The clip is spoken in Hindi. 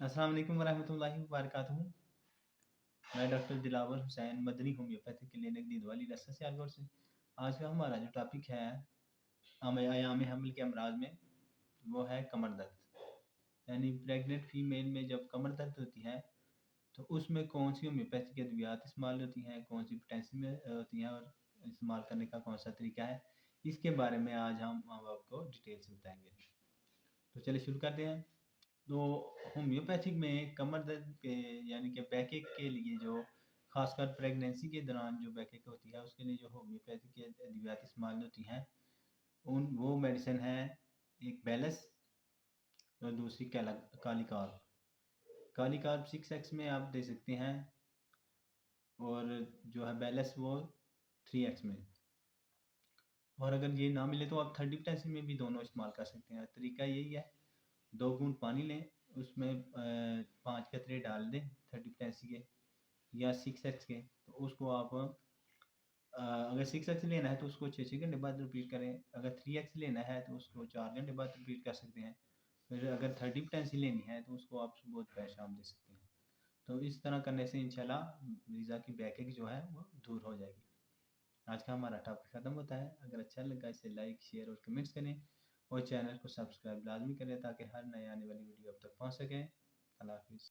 अस्सलाम वालेकुम वरहमतुल्लाहि वबरकातुहू। मैं doctor Dilawar Hussain Madani homeopathic clinic Didwali Lassa Sialkot से। आज का हमारा जो टॉपिक है आयाम हमल के अमराज में, वो है कमर दर्द। यानी प्रेग्नेंट फीमेल में जब कमर दर्द होती है तो उसमें कौन सी होम्योपैथिक अद्वियात इस्तेमाल होती हैं, कौन सी पोटेशियम में होती हैं और इस्तेमाल करने का कौन सा तरीका है, इसके बारे में आज हम आपको डिटेल से बताएंगे। तो चलिए शुरू करते हैं। तो होम्योपैथिक में कमर दर्द के यानी कि बैकएक के लिए जो खासकर प्रेगनेंसी के दौरान जो बैकएक होती है उसके लिए जो होम्योपैथिक के अद्वियात इस्तेमाल होती हैं उन वो मेडिसिन है, एक बेलस और दूसरी कालीकार्ब। कालीकार्ब 6x में आप दे सकते हैं और जो है बेलस वो 3x में। और अगर ये ना मिले तो आप 30 पोटेशियम में भी दोनों इस्तेमाल कर सकते हैं। तरीका यही है, 2 बूंद पानी लें, उसमें 5 कतरे डाल दें 30 पोटेशियम के या 6x के। तो उसको आप अगर 6x लेना है तो उसको 6 घंटे बाद रिपीट करें, अगर 3x लेना है तो उसको 4 घंटे बाद रिपीट कर सकते हैं। फिर अगर 30 पोटेशियम लेनी है तो उसको आप सुबह दोपहर शाम दे सकते हैं। तो इस तरह करने से इंशाल्लाह मरीज़ा की बैकएक जो है वो दूर हो जाएगी। आज का हमारा टॉपिक ख़त्म होता है। अगर अच्छा लगा इसे लाइक शेयर और कमेंट्स करें और चैनल को सब्सक्राइब लाजमी करें ताकि हर नए आने वाली वीडियो अब तक पहुँच सके। अल्लाह हाफिज़।